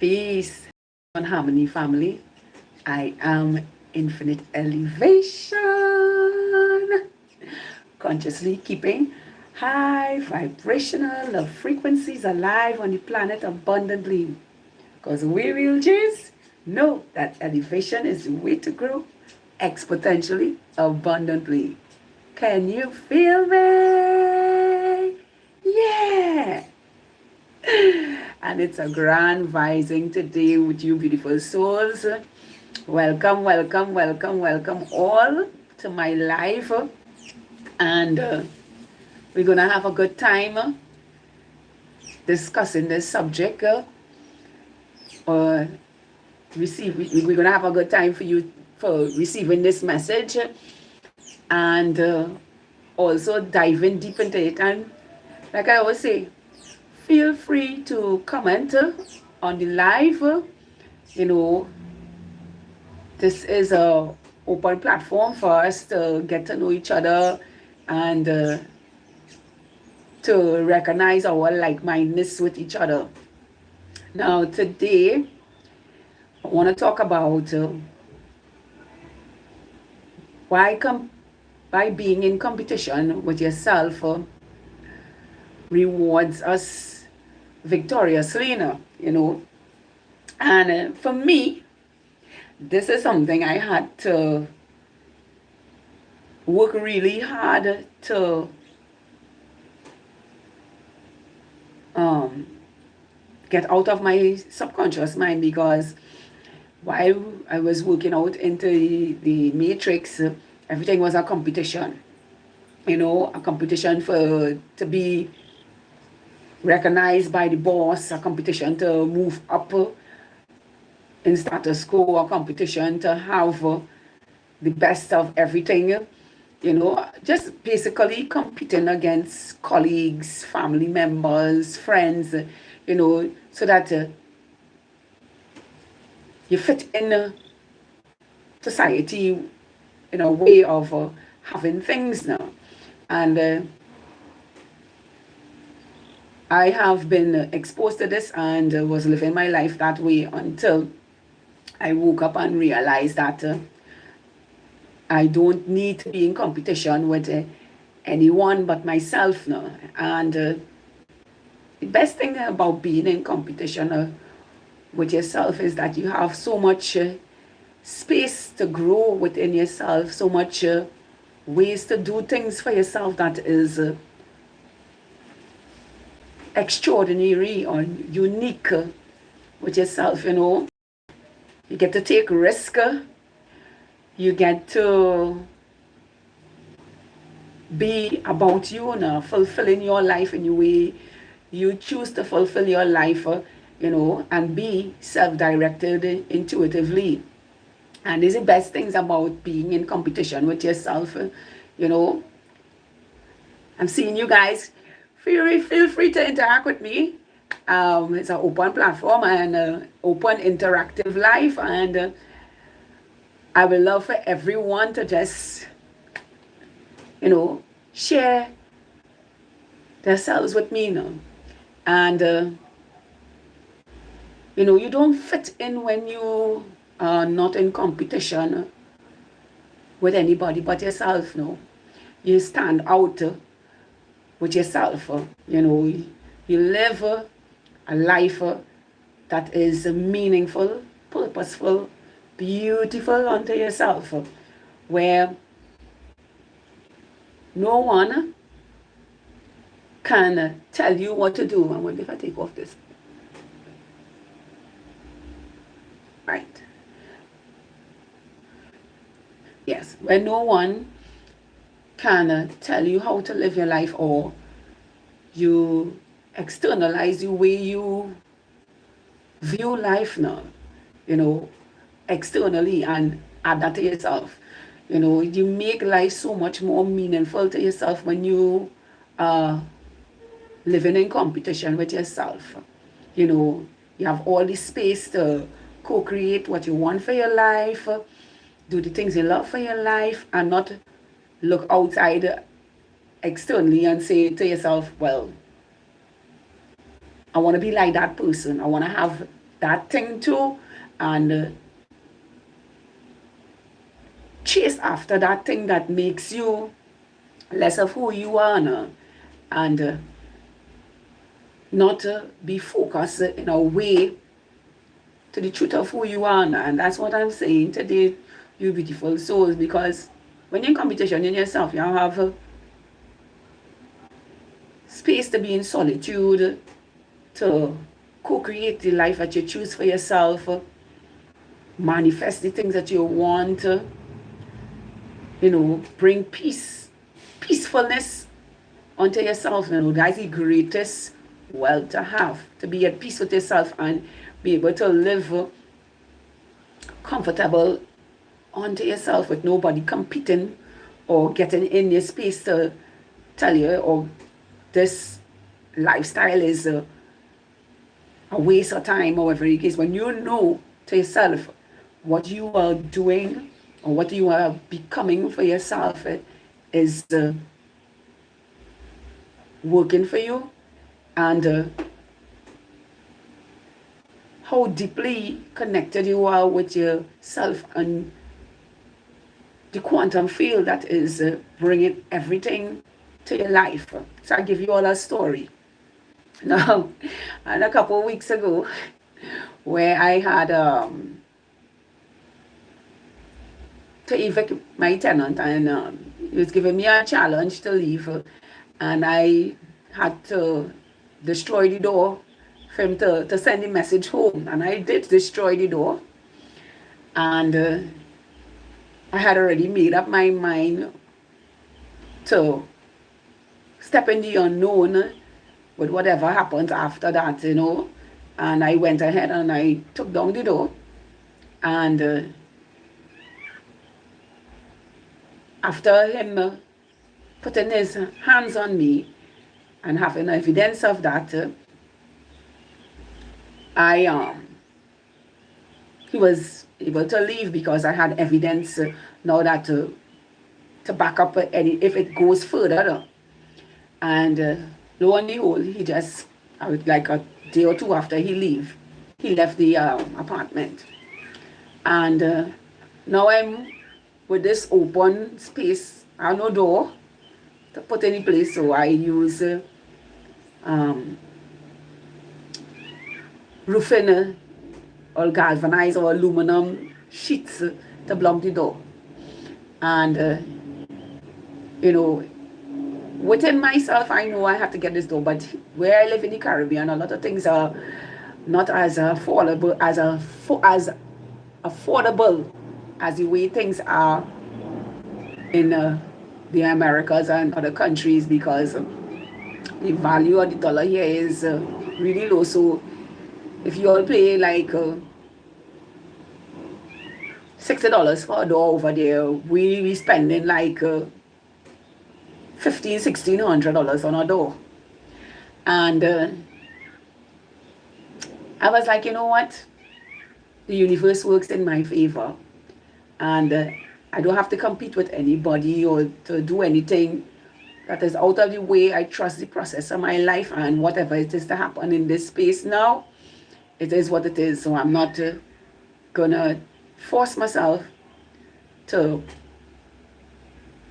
Peace and harmony, family. I am Infinite Elevation, consciously keeping high vibrational love frequencies alive on the planet abundantly. Because we realtors know that elevation is the way to grow exponentially, abundantly. Can you feel me? Yeah! And it's a grand rising today with you, beautiful souls. Welcome, welcome, welcome, welcome all to my live. And we're going to have a good time discussing this subject. We're going to have a good time for you for receiving this message and also diving deep into it. And like I always say, feel free to comment on the live. This is a open platform for us to get to know each other and to recognize our like-mindedness with each other. Now, today, I want to talk about why being in competition with yourself rewards us victoriously, And for me, this is something I had to work really hard to get out of my subconscious mind, because while I was working out into the matrix, everything was a competition. A competition to be recognized by the boss, a competition to move up in status quo, a competition to have the best of everything, just basically competing against colleagues, family members, friends, so that you fit in society in a way of having things now. And I have been exposed to this and was living my life that way until I woke up and realized that I don't need to be in competition with anyone but myself now. And the best thing about being in competition with yourself is that you have so much space to grow within yourself, so much ways to do things for yourself that is extraordinary or unique with yourself, You get to take risk. You get to be about you now, fulfilling your life in the way you choose to fulfill your life, and be self-directed intuitively. And these are the best things about being in competition with yourself, I'm seeing you guys. Feel free to interact with me. It's an open platform and open interactive life, and I would love for everyone to just, share themselves with me now. And you don't fit in when you are not in competition with anybody but yourself. No, you stand out with yourself. You live a life that is meaningful, purposeful, beautiful unto yourself, where no one can tell you what to do. I wonder if I take off this. Right. Yes, where no one can tell you how to live your life, or you externalize the way you view life now, externally, and add that to yourself. You make life so much more meaningful to yourself when you are living in competition with yourself. You have all the space to co-create what you want for your life, do the things you love for your life, and not look outside externally and say to yourself, well, I want to be like that person. I want to have that thing too, and chase after that thing that makes you less of who you are now, and not be focused in a way to the truth of who you are now. And that's what I'm saying today, you beautiful souls, because when you're in competition in yourself, you have space to be in solitude, to co-create the life that you choose for yourself, manifest the things that you want, bring peacefulness onto yourself. That's the greatest wealth to have, to be at peace with yourself and be able to live comfortable onto yourself with nobody competing or getting in your space to tell you, or this lifestyle is a waste of time, or whatever it is. When you know to yourself what you are doing or what you are becoming for yourself is working for you, and how deeply connected you are with yourself and the quantum field that is bringing everything to your life. So I'll give you all a story. Now, and a couple of weeks ago, where I had to evict my tenant, and he was giving me a challenge to leave, and I had to destroy the door for him to send a message home. And I did destroy the door, and I had already made up my mind to step in the unknown with whatever happens after that, And I went ahead and I took down the door, and after him putting his hands on me and having evidence of that, he was able to leave because I had evidence now that to back up if it goes further. And lo and behold, like a day or two after he left the apartment. And now I'm with this open space, I have no door to put any place, so I use roofing, or galvanized or aluminum sheets to block the door. And within myself, I know I have to get this door, but where I live in the Caribbean, a lot of things are not as affordable as the way things are in the Americas and other countries, because the value of the dollar here is really low. So if you all pay like $60 for a door over there, we spending like $1,500-$1,600 on a door. And I was like, you know what? The universe works in my favor, and I don't have to compete with anybody or to do anything that is out of the way. I trust the process of my life, and whatever it is to happen in this space now, it is what it is. So I'm not gonna force myself to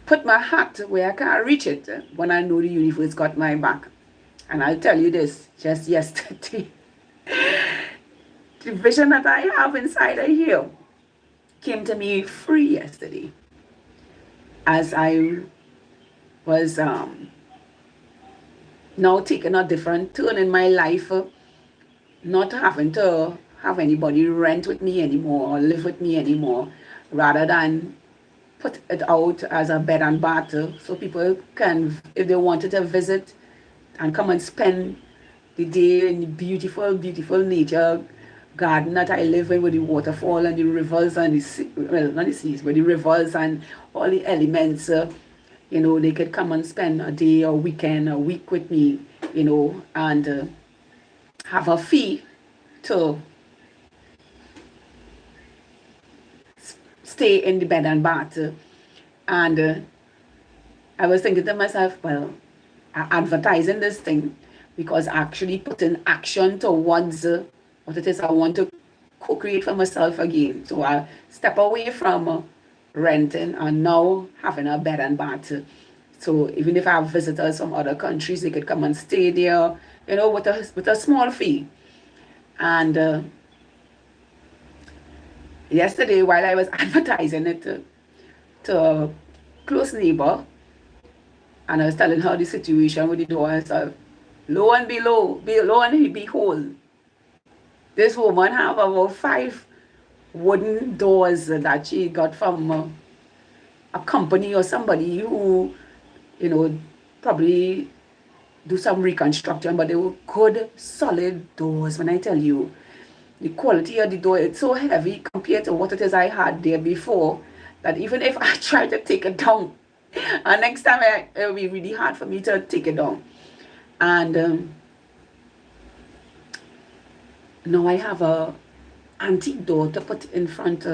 put my hat where I can't reach it when I know the universe got my back. And I'll tell you this, just yesterday, the vision that I have inside of here came to me free yesterday, as I was now taking a different turn in my life, not having to have anybody rent with me anymore or live with me anymore, rather than put it out as a bed and bath, so people can, if they wanted to visit and come and spend the day in the beautiful, beautiful nature garden that I live in, with the waterfall and the rivers and the sea, well, not the seas, but the rivers and all the elements, they could come and spend a day or weekend, a week with me, and have a fee to stay in the bed and bath. And I was thinking to myself, well, advertising this thing, because actually putting action towards what it is I want to co-create for myself again. So I step away from renting and now having a bed and bath. So even if I have visitors from other countries, they could come and stay there, with a small fee. And yesterday, while I was advertising it to a close neighbor, and I was telling her the situation with the door and stuff, lo and behold, this woman have about 5 wooden doors that she got from a company or somebody who, probably do some reconstruction, but they were good, solid doors. When I tell you, the quality of the door, it's so heavy compared to what it is I had there before, that even if I try to take it down, and next time it will be really hard for me to take it down. And now I have a antique door to put in front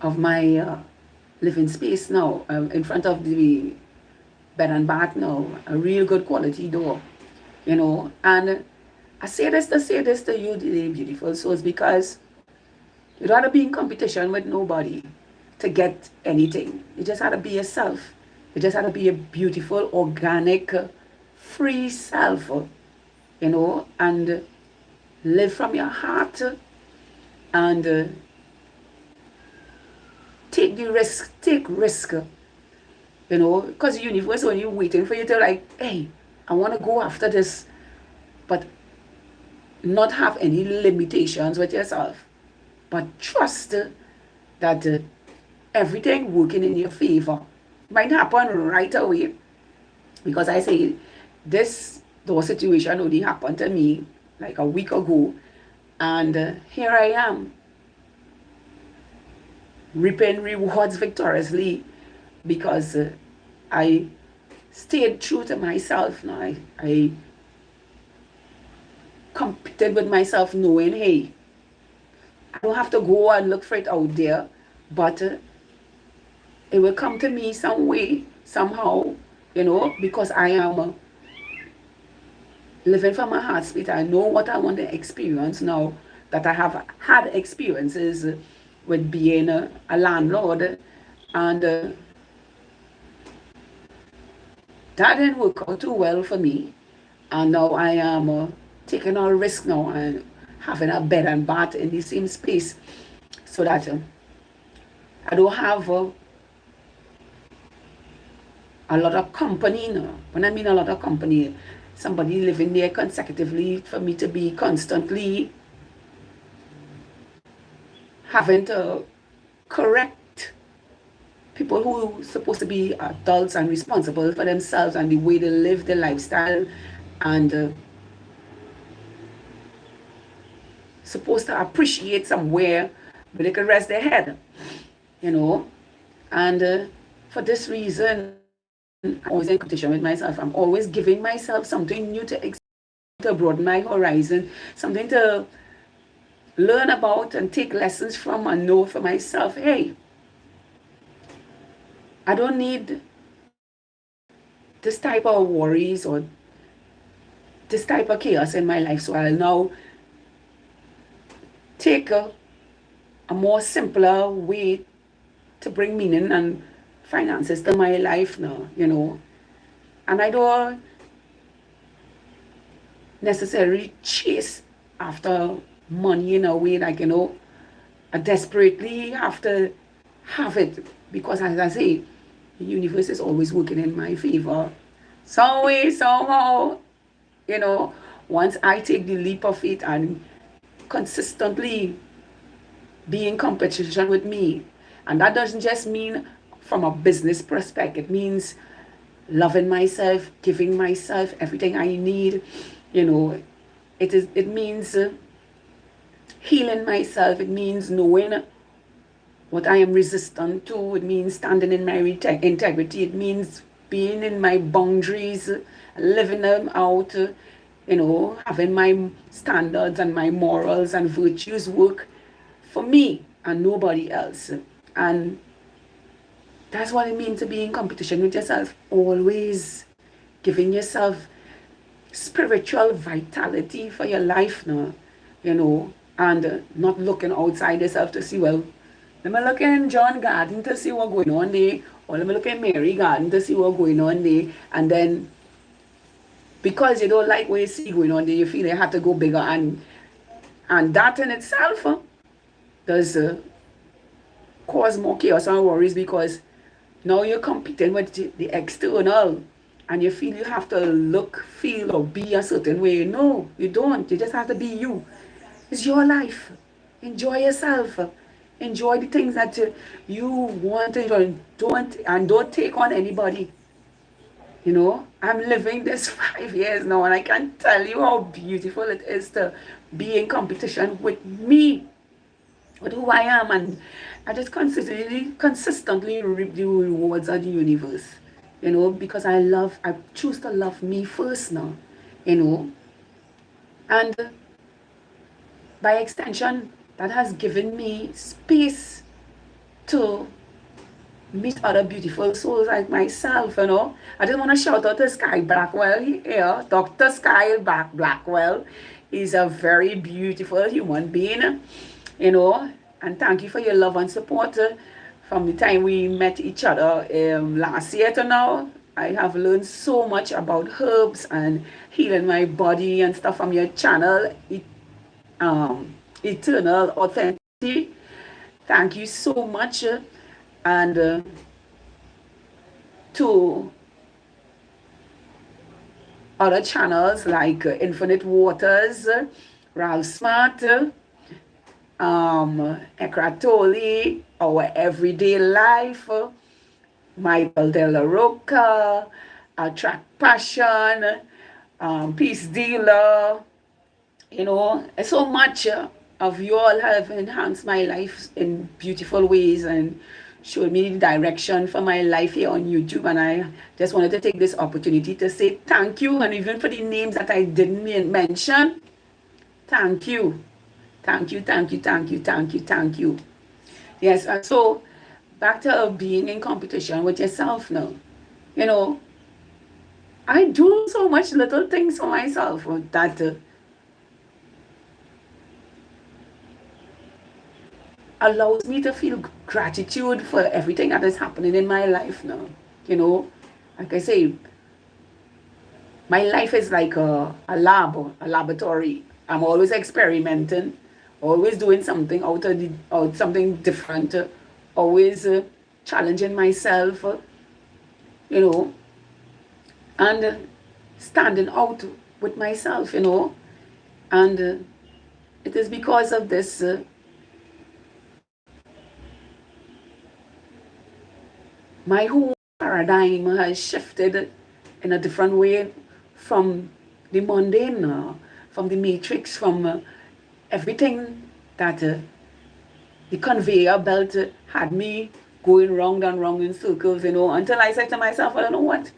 of my living space now, in front of the bed and bath now, a real good quality door, and I say this to you, the beautiful souls, because you don't have to be in competition with nobody to get anything. You just have to be yourself. You just have to be a beautiful, organic, free self, and live from your heart, and take risk, because the universe only waiting for you to hey, I want to go after this, but not have any limitations with yourself, but trust that everything working in your favor might happen right away. Because I say this door situation only happened to me like a week ago, and here I am reaping rewards victoriously, because I stayed true to myself. Now I competed with myself, knowing, hey, I don't have to go and look for it out there, but it will come to me some way, somehow, because I am living from my heart space. I know what I want to experience now that I have had experiences with being a landlord, and that didn't work out too well for me. And now I am taking a risk now and having a bed and bath in the same space, so that I don't have a lot of company now. When I mean a lot of company, somebody living there consecutively for me to be constantly having to correct people who are supposed to be adults and responsible for themselves and the way they live their lifestyle, and supposed to appreciate somewhere where they can rest their head, and for this reason, I'm always in competition with myself. I'm always giving myself something new to broaden my horizon, something to learn about and take lessons from, and know for myself, hey, I don't need this type of worries or this type of chaos in my life. So I'll now take a more simpler way to bring meaning and finances to my life now, and I don't necessarily chase after money in a way like, I desperately have to have it, because as I say, the universe is always working in my favor. Some way, somehow, once I take the leap of faith and consistently be in competition with me, and that doesn't just mean from a business perspective. It means loving myself, giving myself everything I need. It means healing myself. It means knowing what I am resistant to. It means standing in my integrity. It means being in my boundaries, living them out, having my standards and my morals and virtues work for me and nobody else. And that's what it means to be in competition with yourself. Always giving yourself spiritual vitality for your life now. and not looking outside yourself to see, well, let me look in John Garden to see what's going on there, or let me look in Mary Garden to see what's going on there, and then because you don't like what you see going on there, you feel you have to go bigger, and that in itself does cause more chaos and worries, because now you're competing with the external, and you feel you have to look, feel, or be a certain way. No, you don't. You just have to be you. It's your life. Enjoy yourself. Enjoy the things that you want to enjoy. Don't take on anybody. I'm living this 5 years now, and I can tell you how beautiful it is to be in competition with me, with who I am, and I just consistently reap the rewards of the universe, because I choose to love me first now, and by extension, that has given me space to meet other beautiful souls like myself, I just want to shout out to Sky Blackwell here. Dr. Sky Blackwell is a very beautiful human being, and thank you for your love and support from the time we met each other last year to now. I have learned so much about herbs and healing my body and stuff from your channel, Eternal Authenticity. Thank you so much. And to other channels like Infinite Waters, Ralph Smart, Eckhart Tolle, Our Everyday Life, Michael De La Rocca, Attract Passion, Peace Dealer, so much of you all have enhanced my life in beautiful ways and showed me the direction for my life here on YouTube. And I just wanted to take this opportunity to say thank you. And even for the names that I didn't mention, thank you. Thank you, thank you, thank you, thank you, thank you. Yes, and so back to being in competition with yourself now. I do so much little things for myself that allows me to feel gratitude for everything that is happening in my life now. Like I say, my life is like a laboratory. I'm always experimenting, always doing something out something different, always challenging myself, and standing out with myself, and it is because of this my whole paradigm has shifted in a different way from the mundane, from the matrix, from everything that the conveyor belt had me going round and round in circles, until I said to myself, I don't know what,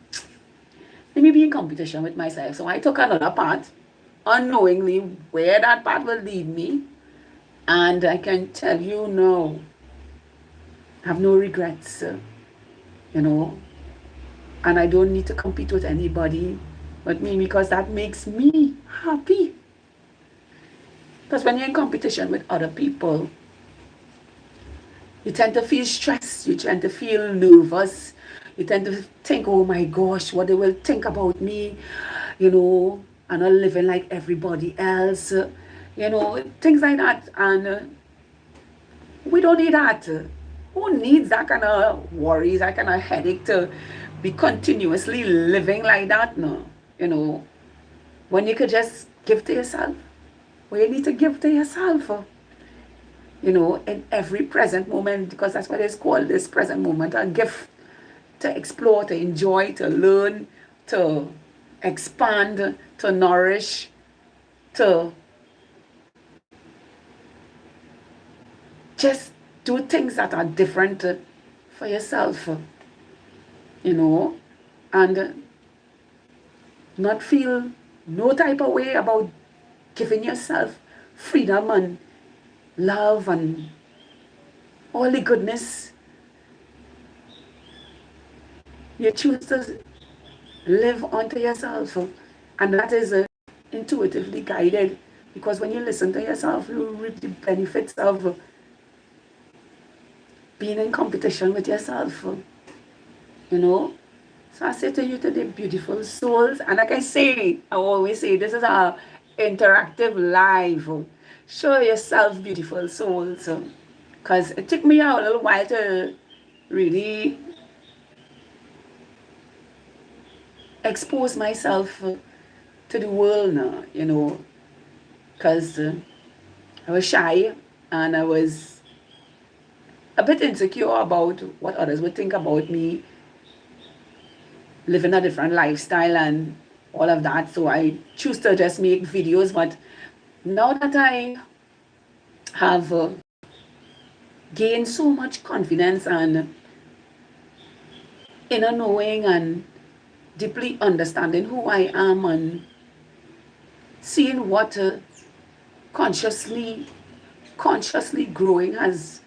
let me be in competition with myself. So I took another path, unknowingly where that path will lead me, and I can tell you now, I have no regrets. And I don't need to compete with anybody but me, because that makes me happy. Because when you're in competition with other people, you tend to feel stressed, you tend to feel nervous, you tend to think, oh my gosh, what they will think about me, I'm not living like everybody else, things like that. And we don't need that. Who needs that kind of worries, that kind of headache to be continuously living like that? No, when you could just give to yourself, what you need to give to yourself, in every present moment, because that's what it's called, this present moment, a gift to explore, to enjoy, to learn, to expand, to nourish, to just do things that are different for yourself, and not feel no type of way about giving yourself freedom and love and all the goodness. You choose to live onto yourself, and that is intuitively guided Because when you listen to yourself, you reap the benefits of being in competition with yourself. You know? So I say to you today, beautiful souls, and like I always say, this is our interactive live. Show yourself, beautiful souls. Because it took me a little while to really expose myself to the world now, you know, because I was shy and I was a bit insecure about what others would think about me living a different lifestyle and all of that. So I choose to just make videos. But now that I have gained so much confidence and inner knowing and deeply understanding who I am and seeing what consciously growing has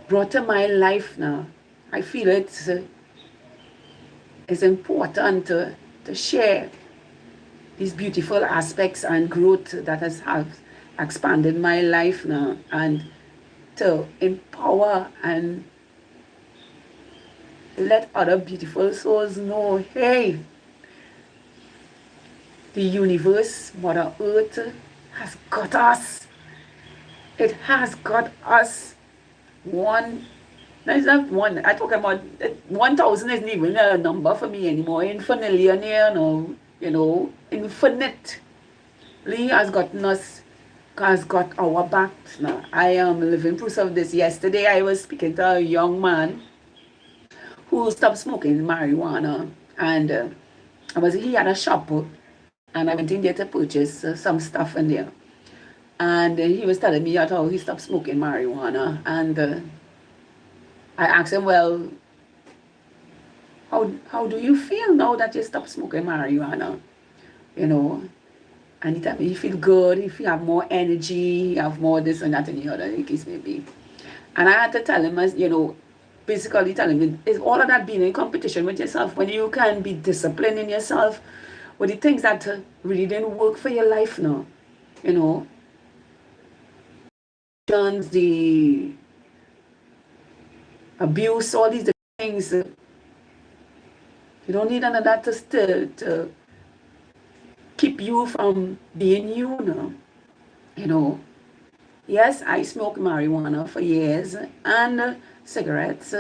brought to my life now, I feel it's important to share these beautiful aspects and growth that have expanded my life now, and to empower and let other beautiful souls know, hey, the universe, Mother Earth, has got us. It has got us. One, no, it's not one. I talk about 1,000 isn't even a number for me anymore. Infinitely, you know, infinitely has gotten us, has got our backs now. I am living proof of this. Yesterday, I was speaking to a young man who stopped smoking marijuana, and he had a shop, and I went in there to purchase some stuff in there. And he was telling me how he stopped smoking marijuana. And I asked him, well, how do you feel now that you stopped smoking marijuana? You know, and he told me he feel good, he have more energy, he have more this and that and the other, in case maybe. And I had to tell him, as you know, basically telling him, is all of that being in competition with yourself, when you can be disciplined in yourself with the things that really didn't work for your life now, you know, the abuse, all these things. You don't need none of that to keep you from being you now. You know, yes, I smoked marijuana for years and cigarettes.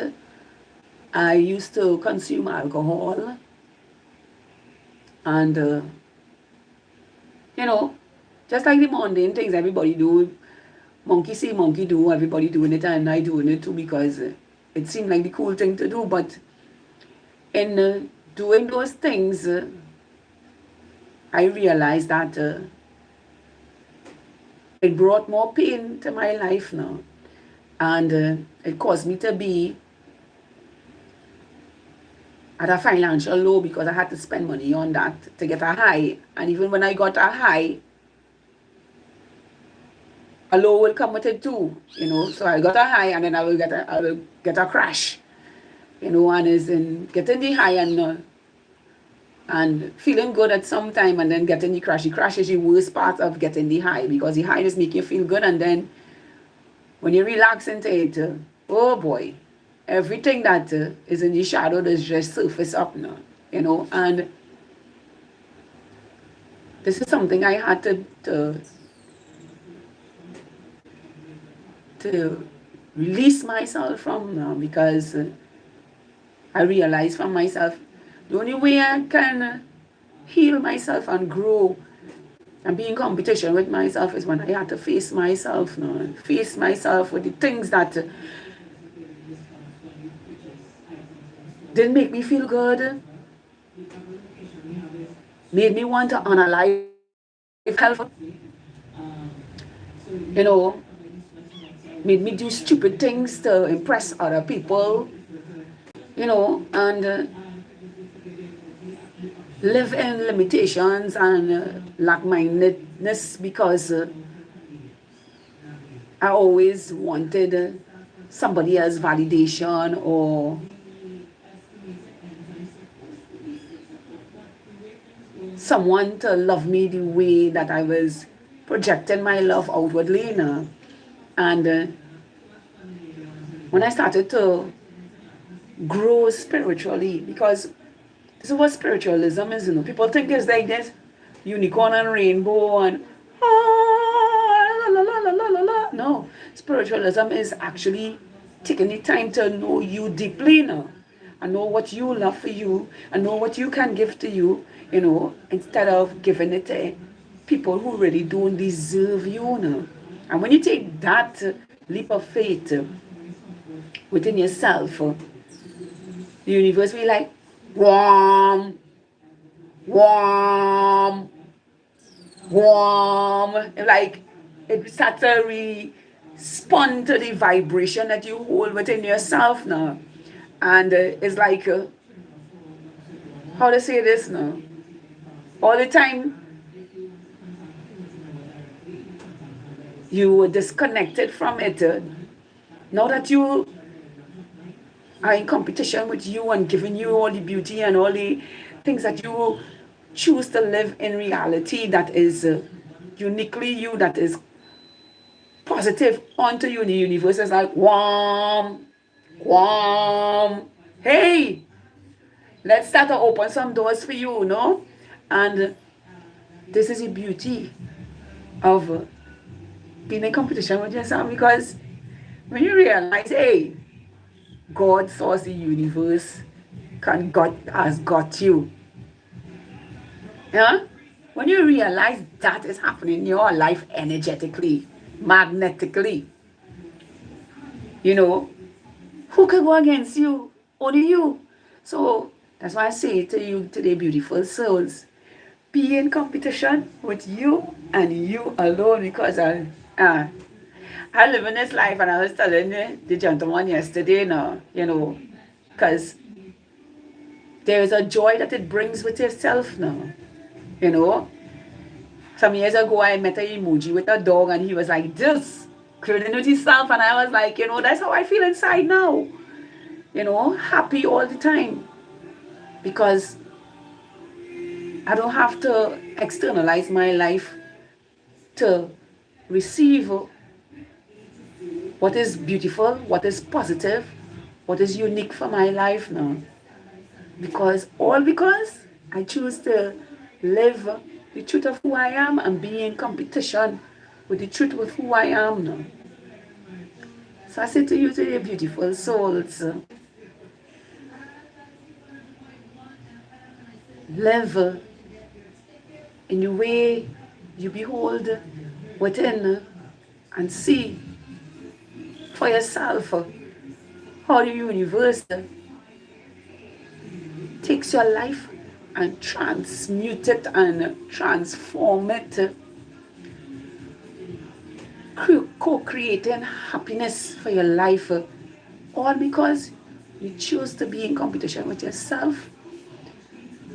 I used to consume alcohol. And, you know, just like the mundane things everybody do, monkey see, monkey do, everybody doing it, and I doing it too, because it seemed like the cool thing to do. But in doing those things, I realized that it brought more pain to my life now. And it caused me to be at a financial low, because I had to spend money on that to get a high. And even when I got a high, a low will come with it too, you know. So I got a high, and then I will get a crash, you know. And is in getting the high and feeling good at some time, and then getting the crash. The crash is the worst part of getting the high, because the high just make you feel good, and then when you relax into it, oh boy, everything that is in the shadow does just surface up now, you know. And this is something I had to release myself from now, because I realized from myself, the only way I can heal myself and grow and be in competition with myself is when I had to face myself now, face myself with the things that didn't make me feel good, made me want to analyze health, you know, made me do stupid things to impress other people, you know, and live in limitations and lack-mindedness, because I always wanted somebody else's validation, or someone to love me the way that I was projecting my love outwardly, you know. And when I started to grow spiritually, because this is what spiritualism is, you know. People think it's like this unicorn and rainbow and la, la, la, la, la, la, la. No, spiritualism is actually taking the time to know you deeply, you know, and know what you love for you, and know what you can give to you, you know, instead of giving it to people who really don't deserve you, you know. And when you take that leap of faith within yourself, the universe will be like, warm, warm, warm. Like it starts to respond to the vibration that you hold within yourself now. And it's like, how to say this now? All the time you were disconnected from it. Now that you are in competition with you and giving you all the beauty and all the things that you choose to live in reality that is uniquely you, that is positive onto you, the universe is like, warm, warm. Hey, let's start to open some doors for you, no? And this is the beauty of being in competition with yourself, because when you realize, hey, God, source, the universe, God has got you. Yeah? When you realize that is happening in your life energetically, magnetically, you know, who can go against you? Only you. So that's why I say to you today, beautiful souls, be in competition with you and you alone, because I live in this life, and I was telling the gentleman yesterday now, you know, because there is a joy that it brings with yourself now, you know. Some years ago, I met an emoji with a dog, and he was like this, curling with himself, and I was like, you know, that's how I feel inside now, you know, happy all the time, because I don't have to externalize my life to receive what is beautiful, what is positive, what is unique for my life now. Because I choose to live the truth of who I am and be in competition with the truth of who I am now. So I say to you today, beautiful souls, live in the way you behold within and see for yourself how the universe takes your life and transmute it and transform it, co-creating happiness for your life, all because you choose to be in competition with yourself,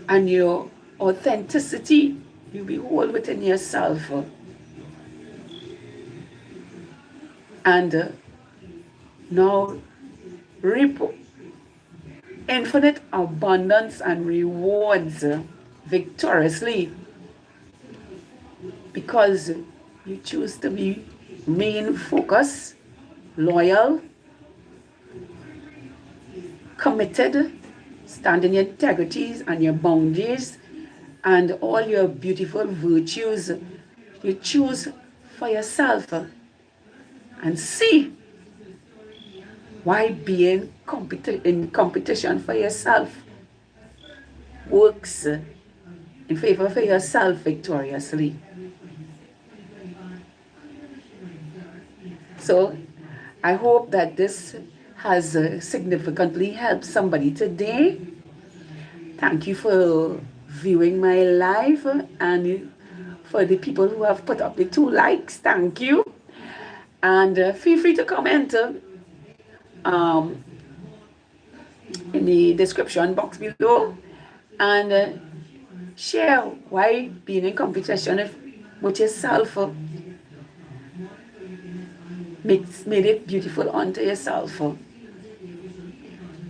and your authenticity you behold within yourself. And now reap infinite abundance and rewards victoriously, because you choose to be main focused, loyal, committed, stand in your integrities and your boundaries and all your beautiful virtues. You choose for yourself and see why being in competition for yourself works in favor for yourself victoriously. So I hope that this has significantly helped somebody today. Thank you for viewing my live, and for the people who have put up the 2 likes, thank you. And feel free to comment in the description box below, and share why being in competition with yourself made it beautiful unto yourself,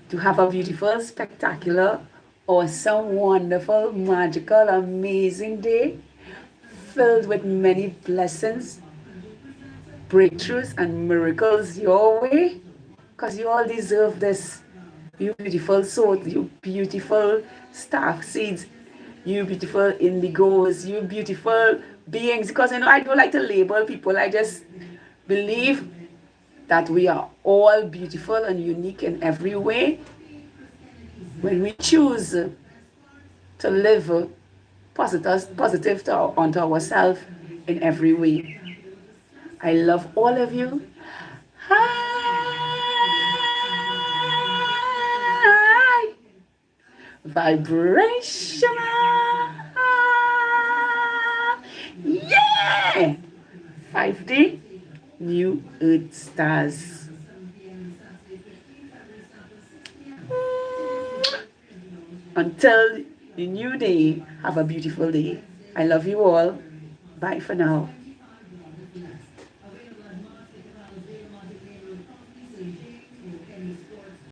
to have a beautiful, spectacular, awesome, wonderful, magical, amazing day filled with many blessings, breakthroughs, and miracles your way because you all deserve this. You beautiful souls, you beautiful star seeds, you beautiful indigos, you beautiful beings. Because I don't like to label people, I just believe that we are all beautiful and unique in every way when we choose to live positive onto ourselves in every way. I love all of you. High vibrational. Yeah! 5D New Earth Stars. Until the new day, have a beautiful day. I love you all. Bye for now.